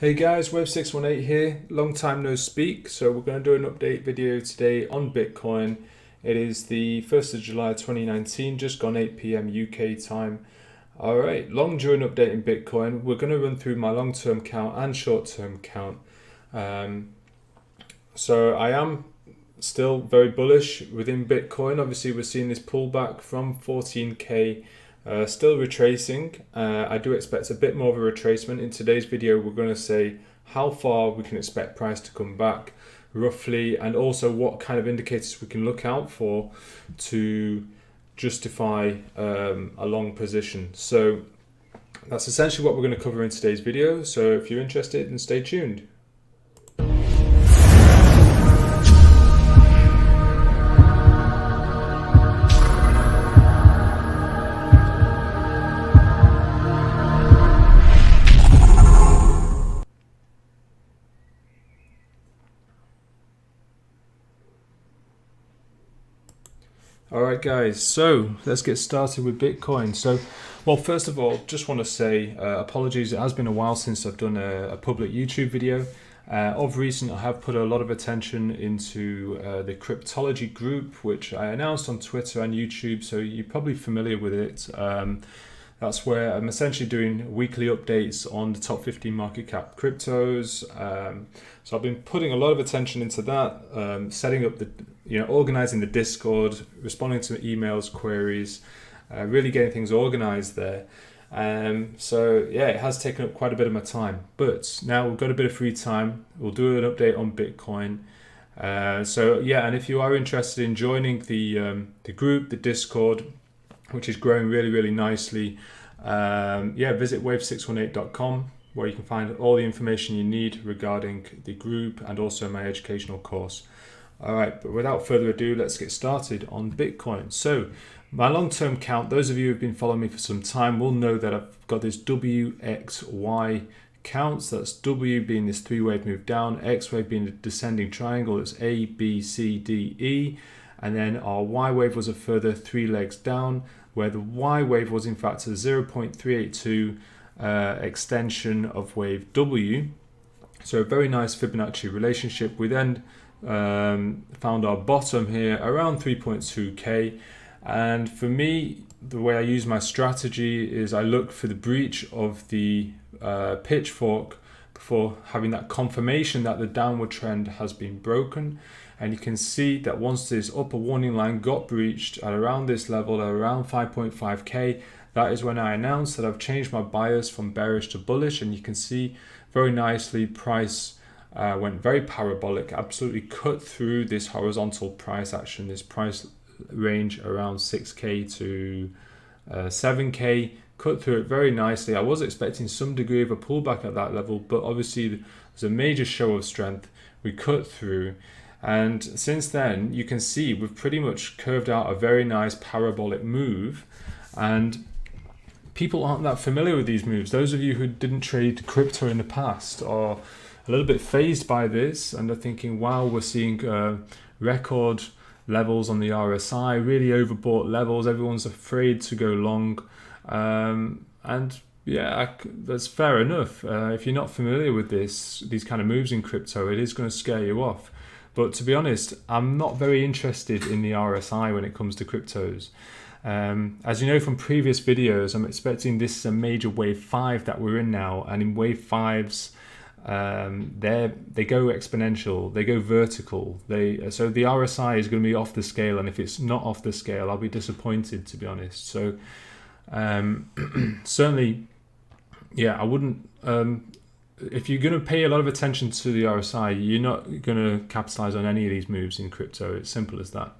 Hey guys, Wave618 here, long time no speak. So we're going to do an update video today on Bitcoin. It is the 1st of July 2019, just gone 8 PM UK time. Alright, long during update in Bitcoin. We're going to run through my long-term count and short-term count. So I am still very bullish within Bitcoin. Obviously we're seeing this pullback from 14k. Still retracing. I do expect a bit more of a retracement. In today's video we're going to say how far we can expect price to come back roughly, and also what kind of indicators we can look out for to justify a long position. So that's essentially what we're going to cover in today's video. So if you're interested, then stay tuned. Alright guys, so let's get started with Bitcoin. So, well, first of all, just want to say apologies, it has been a while since I've done a public YouTube video. Of recent, I have put a lot of attention into the cryptology group, which I announced on Twitter and YouTube, so you're probably familiar with it. That's where I'm essentially doing weekly updates on the top 15 market cap cryptos. So I've been putting a lot of attention into that, setting up organizing the Discord, responding to emails, queries, really getting things organized there. So yeah, it has taken up quite a bit of my time, but now we've got a bit of free time. We'll do an update on Bitcoin. So yeah, and if you are interested in joining the group, the Discord, which is growing really nicely, yeah, visit wave618.com, where you can find all the information you need regarding the group and also my educational course. Alright, but without further ado, let's get started on Bitcoin. So my long-term count, those of you who've been following me for some time will know that I've got this WXY counts. That's W being this three-wave move down, X wave being a descending triangle, that's A, B, C, D, E, and then our Y wave was a further 3 legs down, where the Y wave was in fact a 0.382 extension of wave W. So a very nice Fibonacci relationship. We then found our bottom here around 3.2k, and for me, the way I use my strategy is I look for the breach of the pitchfork before having that confirmation that the downward trend has been broken. And you can see that once this upper warning line got breached at around this level, at around 5.5k, that is when I announced that I've changed my bias from bearish to bullish. And you can see very nicely price went very parabolic, absolutely cut through this horizontal price action, this price range around 6k to 7k, cut through it very nicely. I was expecting some degree of a pullback at that level, but obviously there's a major show of strength. We cut through, and since then you can see we've pretty much curved out a very nice parabolic move, and people aren't that familiar with these moves. Those of you who didn't trade crypto in the past are a little bit phased by this and are thinking, wow, we're seeing record levels on the RSI, really overbought levels, everyone's afraid to go long, and yeah, that's fair enough. If you're not familiar with these kind of moves in crypto, it is going to scare you off. But to be honest, I'm not very interested in the RSI when it comes to cryptos. As you know from previous videos, I'm expecting this is a major wave 5 that we're in now, and in wave 5s, they go exponential, they go vertical. So the RSI is going to be off the scale, and if it's not off the scale, I'll be disappointed, to be honest. So certainly, yeah, I wouldn't. If you're going to pay a lot of attention to the RSI, you're not going to capitalize on any of these moves in crypto. It's simple as that.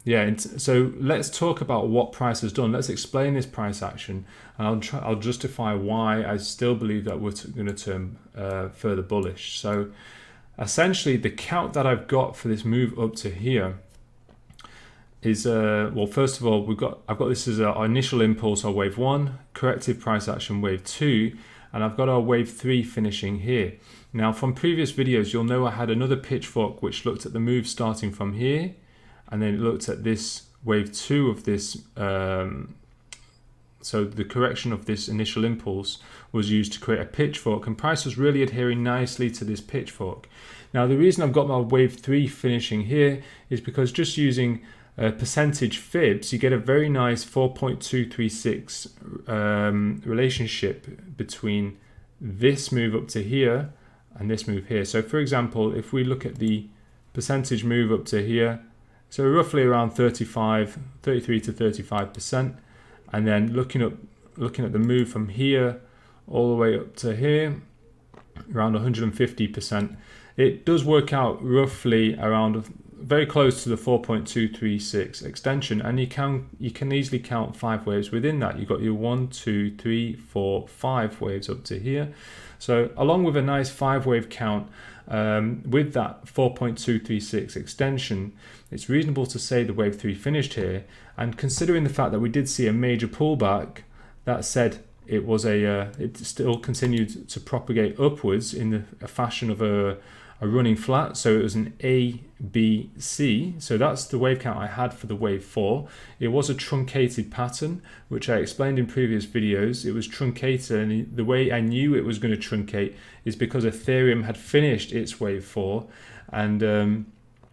Yeah, so let's talk about what price has done. Let's explain this price action, and I'll justify why I still believe that we're going to turn further bullish. So essentially, the count that I've got for this move up to here is well, first of all, I've got this as our initial impulse, our wave 1, corrective price action wave 2, and I've got our wave 3 finishing here. Now, from previous videos, you'll know I had another pitchfork which looked at the move starting from here, and then it looked at this wave 2 of this So the correction of this initial impulse was used to create a pitchfork, and price was really adhering nicely to this pitchfork. Now the reason I've got my wave 3 finishing here is because just using percentage fibs, you get a very nice 4.236 relationship between this move up to here and this move here. So for example, if we look at the percentage move up to here, so roughly around 33 to 35%, and then looking at the move from here all the way up to here, around 150%, it does work out roughly around very close to the 4.236 extension, and you can easily count 5 waves within that. You've got your 1, 2, 3, 4, 5 waves up to here. So along with a nice 5-wave count with that 4.236 extension, it's reasonable to say the wave 3 finished here. And considering the fact that we did see a major pullback, that said, it still continued to propagate upwards in a fashion of a running flat. So it was an A, B, C. So that's the wave count I had for the wave 4. It was a truncated pattern, which I explained in previous videos. It was truncated, and the way I knew it was going to truncate is because Ethereum had finished its wave 4, and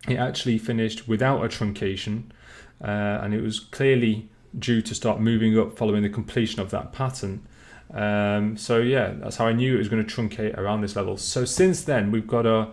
it actually finished without a truncation, and it was clearly due to start moving up following the completion of that pattern. So yeah, that's how I knew it was going to truncate around this level. So since then, we've got our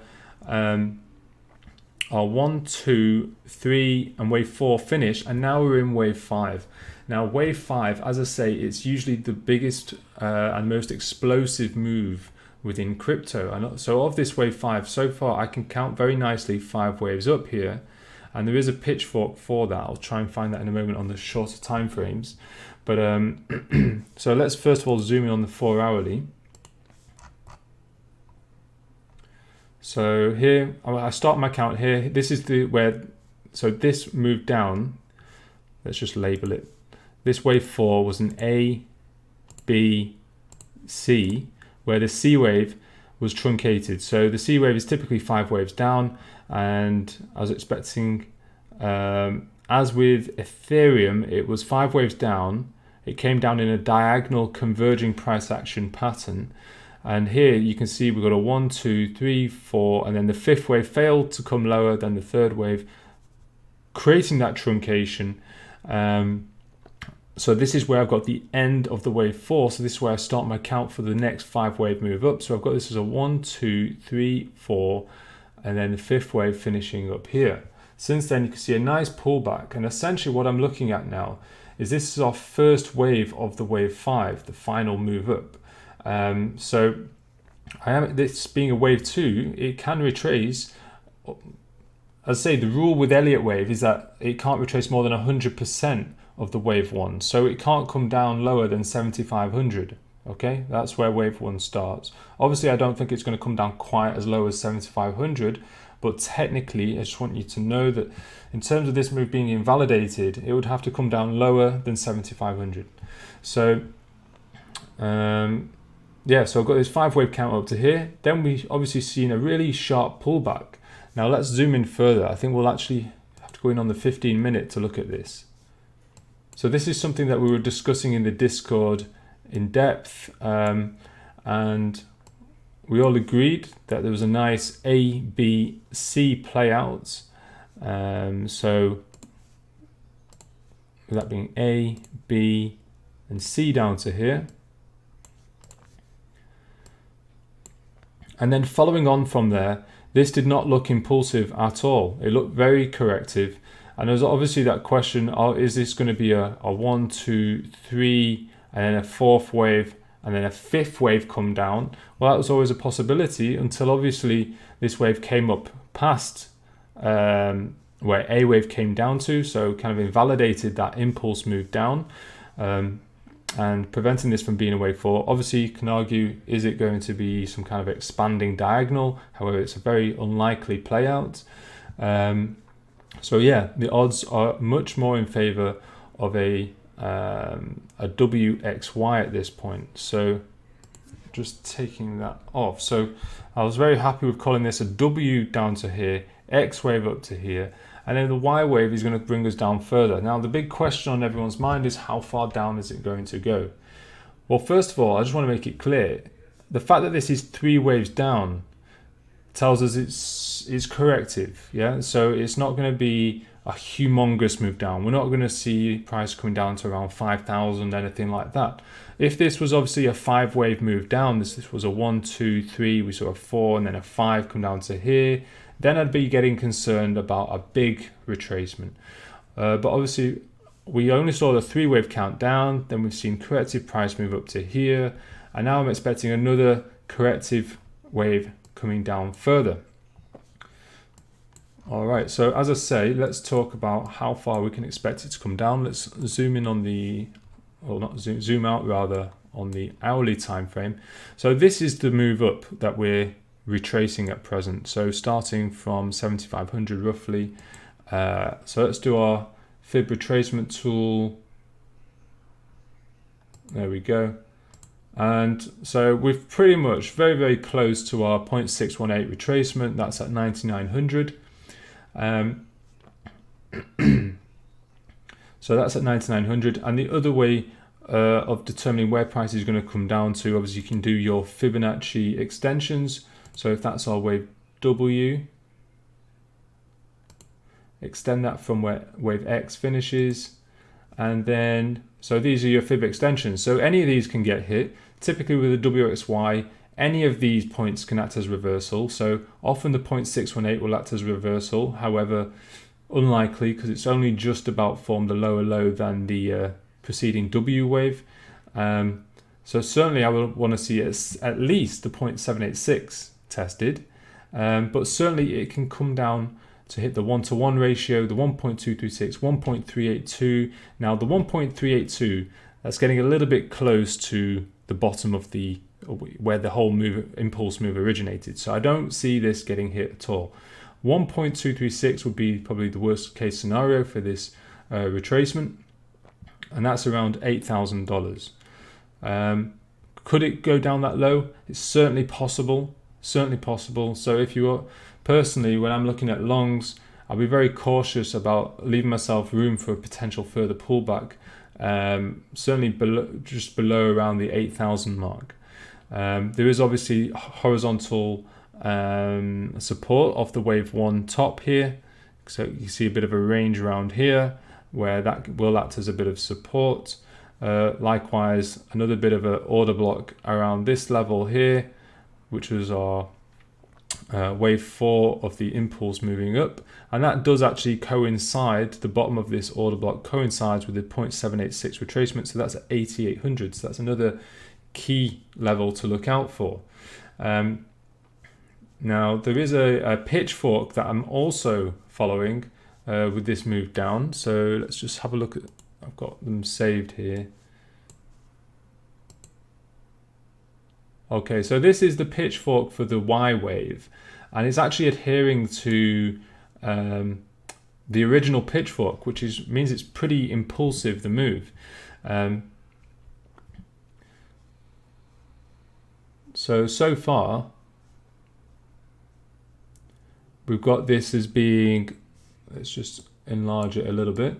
1, 2, 3 and wave 4 finished, and now we're in wave 5. Now wave 5, as I say, it's usually the biggest and most explosive move within crypto. And so of this wave 5, so far I can count very nicely 5 waves up here, and there is a pitchfork for that. I'll try and find that in a moment on the shorter time frames. But so let's first of all zoom in on the 4-hourly. So here I start my count here. This is so this moved down. Let's just label it. This wave 4 was an A, B, C, where the C wave was truncated. So the C wave is typically 5 waves down, and I was expecting, as with Ethereum, it was 5 waves down. It came down in a diagonal converging price action pattern. And here you can see we've got a 1, 2, 3, 4, and then the 5th wave failed to come lower than the 3rd wave, creating that truncation. So this is where I've got the end of the wave 4. So this is where I start my count for the next 5-wave move up. So I've got this as a 1, 2, 3, 4, and then the 5th wave finishing up here. Since then, you can see a nice pullback. And essentially what I'm looking at now is this is our first wave of the wave 5, the final move up. So this being a wave 2, it can retrace. As I say, the rule with Elliott wave is that it can't retrace more than 100% of the wave 1. So it can't come down lower than 7,500. Okay, that's where wave 1 starts. Obviously, I don't think it's going to come down quite as low as 7,500, but technically, I just want you to know that in terms of this move being invalidated, it would have to come down lower than 7,500. So, yeah, so I've got this 5-wave count up to here. Then we obviously seen a really sharp pullback. Now let's zoom in further. I think we'll actually have to go in on the 15-minute to look at this. So this is something that we were discussing in the Discord in depth, and we all agreed that there was a nice A, B, C play out. So with that being A, B, and C down to here. And then following on from there, this did not look impulsive at all. It looked very corrective. And there's obviously that question, is this going to be a 1, 2, 3, and then a 4th wave, and then a 5th wave come down? Well, that was always a possibility until obviously this wave came up past where A wave came down to, so kind of invalidated that impulse move down, and preventing this from being a wave 4. Obviously, you can argue, is it going to be some kind of expanding diagonal? However, it's a very unlikely play out. So yeah, the odds are much more in favor of a WXY at this point. So just taking that off. So I was very happy with calling this a W down to here, X wave up to here, and then the Y wave is going to bring us down further. Now the big question on everyone's mind is, how far down is it going to go? Well, first of all, I just want to make it clear, the fact that this is 3 waves down tells us it's corrective, yeah? So it's not going to be a humongous move down. We're not going to see price coming down to around 5,000, anything like that. If this was obviously a 5-wave move down, this was a 1, 2, 3, we saw a 4 and then a 5 come down to here, then I'd be getting concerned about a big retracement. But obviously we only saw the 3-wave count down, then we've seen corrective price move up to here, and now I'm expecting another corrective wave coming down further. All right, so as I say, let's talk about how far we can expect it to come down. Let's zoom in on the, or not zoom out rather, on the hourly time frame. So this is the move up that we're retracing at present. So starting from 7,500 roughly. So let's do our fib retracement tool. There we go. And so we're pretty much very, very close to our 0.618 retracement. That's at 9,900. So that's at 9,900, and the other way of determining where price is going to come down to, obviously you can do your Fibonacci extensions. So if that's our wave W, extend that from where wave X finishes, and then so these are your fib extensions. So any of these can get hit. Typically with a WXY, any of these points can act as reversal. So often the 0.618 will act as reversal. However, unlikely, because it's only just about formed a lower low than the preceding W wave. So certainly I would want to see at least the 0.786 tested. But certainly it can come down to hit the 1-to-1 ratio, the 1.236, 1.382. Now the 1.382, that's getting a little bit close to the bottom of the where the whole impulse move originated. So I don't see this getting hit at all. 1.236 would be probably the worst case scenario for this retracement, and that's around $8,000. Could it go down that low? It's certainly possible, certainly possible. So if you are, personally, when I'm looking at longs, I'll be very cautious about leaving myself room for a potential further pullback, certainly just below around the 8,000 mark. There is obviously horizontal support of the wave 1 top here, so you see a bit of a range around here where that will act as a bit of support. Likewise, another bit of an order block around this level here, which was our wave 4 of the impulse moving up, and that does actually coincide, the bottom of this order block coincides with the 0.786 retracement, so that's at 8,800. So that's another key level to look out for. Now there is a pitchfork that I'm also following with this move down, so let's just have a look at, I've got them saved here. Okay, so this is the pitchfork for the Y wave, and it's actually adhering to the original pitchfork, which means it's pretty impulsive, the move. So far, we've got this as being, let's just enlarge it a little bit.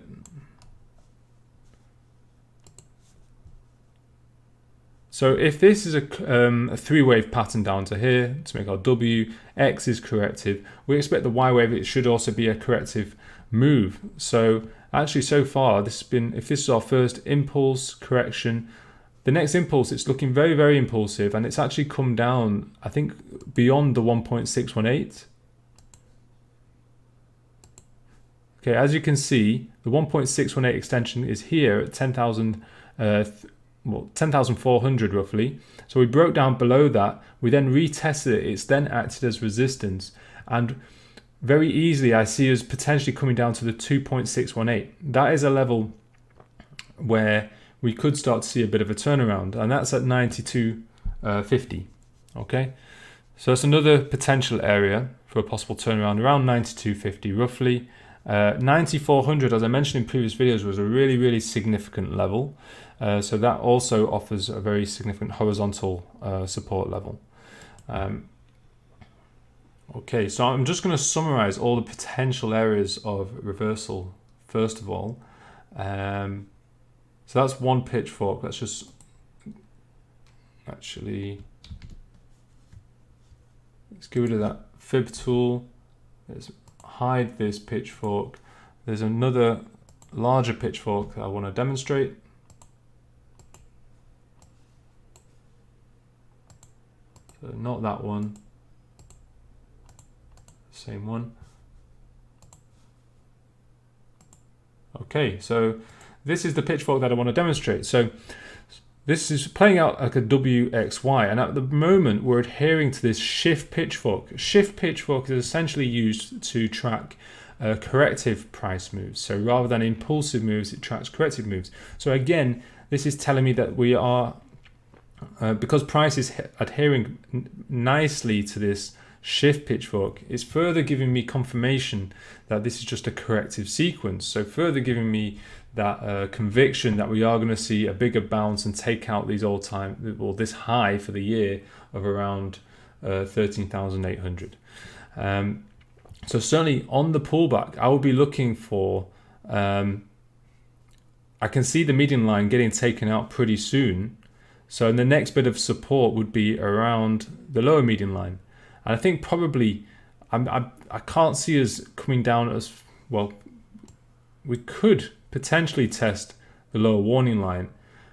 So if this is a 3-wave pattern down to here, to make our W, X is corrective, we expect the Y wave, it should also be a corrective move. So actually so far, this has been, if this is our first impulse correction, the next impulse, it's looking very, very impulsive, and it's actually come down, I think, beyond the 1.618. Okay, as you can see, the 1.618 extension is here at 10,400 roughly. So we broke down below that, we then retested it, it's then acted as resistance, and very easily I see us potentially coming down to the 2.618. That is a level where we could start to see a bit of a turnaround, and that's at 92.50. Okay, so it's another potential area for a possible turnaround around 92.50 roughly. 9,400, as I mentioned in previous videos, was a really, really significant level. So that also offers a very significant horizontal support level. Okay, so I'm just going to summarize all the potential areas of reversal first of all. So that's one pitchfork. Let's just actually, let's get rid of that fib tool. Let's hide this pitchfork. There's another larger pitchfork that I want to demonstrate. So not that one, same one. Okay, so this is the pitchfork that I want to demonstrate. So this is playing out like a WXY, and at the moment we're adhering to this shift pitchfork. Shift pitchfork is essentially used to track corrective price moves. So rather than impulsive moves, it tracks corrective moves. So again, this is telling me that we are, because price is adhering nicely to this shift pitchfork, it's further giving me confirmation that this is just a corrective sequence. So further giving me that conviction that we are going to see a bigger bounce and take out these all-time, or this high for the year of around 13,800. So certainly on the pullback, I will be looking for, I can see the median line getting taken out pretty soon. So the next bit of support would be around the lower median line. And I think probably, I can't see us coming down as, well, we could potentially test the lower warning line.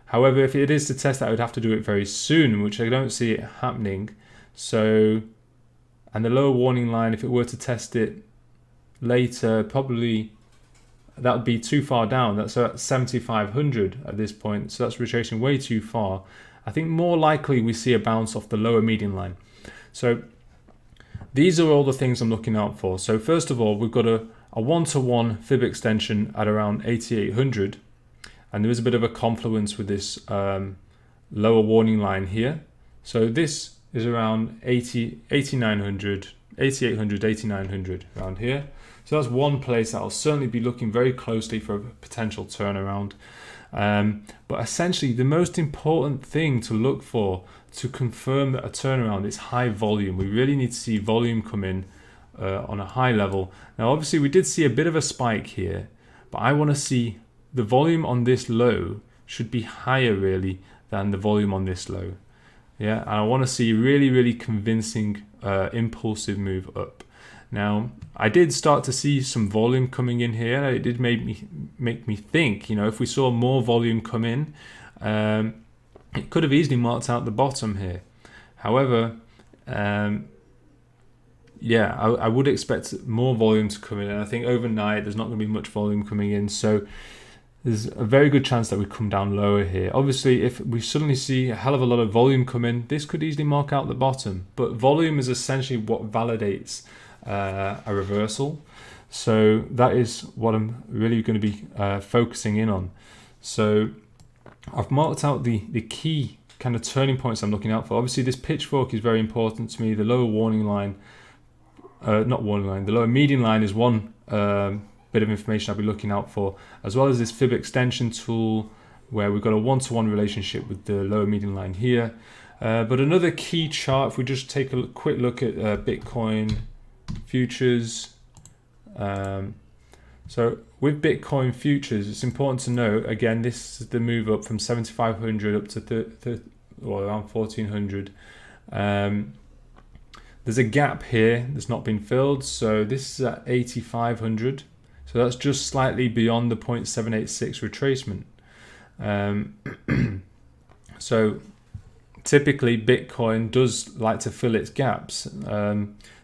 However, if it is to test that, I would have to do it very soon, which I don't see it happening. So, and the lower warning line, if it were to test it later, probably that would be too far down. That's at 7,500 at this point. So that's retracing way too far. I think more likely we see a bounce off the lower median line. So these are all the things I'm looking out for. So first of all, we've got a one-to-one fib extension at around 8,800. And there is a bit of a confluence with this lower warning line here. So this is around 8,900, 8,800, 8,900 around here. So that's one place that I'll certainly be looking very closely for a potential turnaround. But essentially, the most important thing to look for to confirm that a turnaround is high volume. We really need to see volume come in on a high level. Now, obviously, we did see a bit of a spike here, but I want to see the volume on this low should be higher really than the volume on this low. Yeah, and I want to see really, really convincing impulsive move up. Now, I did start to see some volume coming in here. It did make me think, you know, if we saw more volume come in, it could have easily marked out the bottom here. However, yeah, I would expect more volume to come in, and I think overnight there's not going to be much volume coming in. So there's a very good chance that we come down lower here. Obviously, if we suddenly see a hell of a lot of volume come in, this could easily mark out the bottom. But volume is essentially what validates a reversal. So that is what I'm really going to be focusing in on. So I've marked out the key kind of turning points I'm looking out for. Obviously, this pitchfork is very important to me. The lower warning line, not warning line, the lower median line is one bit of information I'll be looking out for, as well as this fib extension tool where we've got a one-to-one relationship with the lower median line here. But another key chart, if we just take a quick look at Bitcoin futures. So with Bitcoin futures, it's important to know, again, this is the move up from 7,500 up to around 1,400. There's a gap here that's not been filled, so this is at 8,500. So that's just slightly beyond the 0.786 retracement. So typically Bitcoin does like to fill its gaps.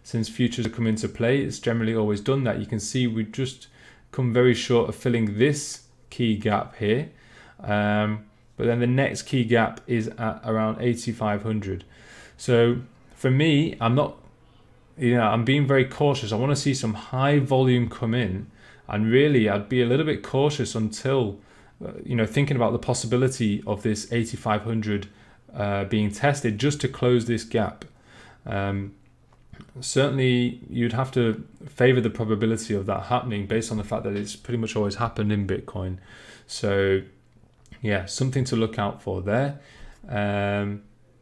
Since futures have come into play, it's generally always done that. You can see we've just come very short of filling this key gap here. But then the next key gap is at around 8,500. So for me, I'm being very cautious. I want to see some high volume come in. And really, I'd be a little bit cautious until, thinking about the possibility of this 8,500 being tested just to close this gap. Certainly, you'd have to favor the probability of that happening based on the fact that it's pretty much always happened in Bitcoin. So, yeah, something to look out for there.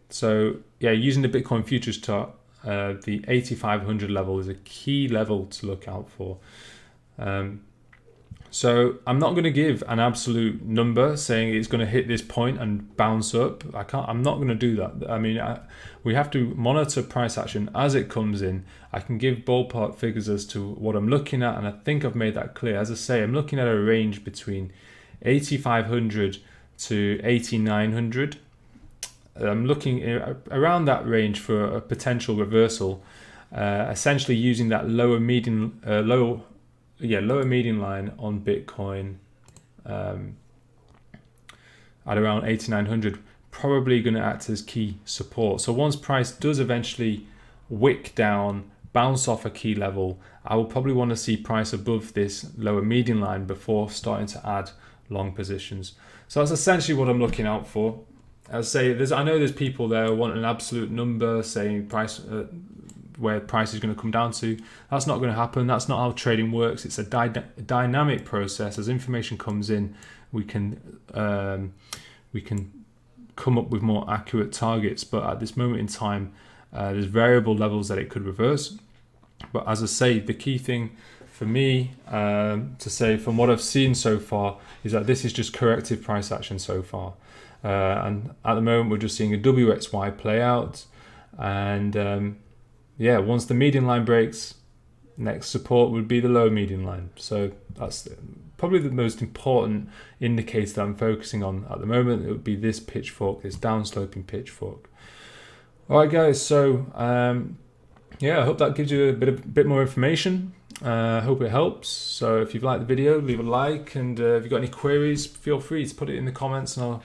So, yeah, using the Bitcoin futures chart, the 8,500 level is a key level to look out for. So I'm not going to give an absolute number saying it's going to hit this point and bounce up. I'm not going to do that. I mean, we have to monitor price action as it comes in. I can give ballpark figures as to what I'm looking at, and I think I've made that clear. As I say, I'm looking at a range between 8,500 to 8,900. I'm looking around that range for a potential reversal, essentially using that lower median line on Bitcoin at around 8,900, probably going to act as key support. So once price does eventually wick down, bounce off a key level, I will probably want to see price above this lower median line before starting to add long positions. So that's essentially what I'm looking out for. As I say, I know there's people there who want an absolute number saying price where price is going to come down to. That's not going to happen. That's not how trading works. It's a dynamic process. As information comes in, we can come up with more accurate targets. But at this moment in time, there's variable levels that it could reverse. But as I say, the key thing for me to say from what I've seen so far is that this is just corrective price action so far. And at the moment, we're just seeing a WXY play out. And once the median line breaks, next support would be the low median line. So that's probably the most important indicator that I'm focusing on at the moment. It would be this pitchfork, this downsloping pitchfork. All right, guys. So I hope that gives you a bit more information. I hope it helps. So if you've liked the video, leave a like, and if you've got any queries, feel free to put it in the comments, and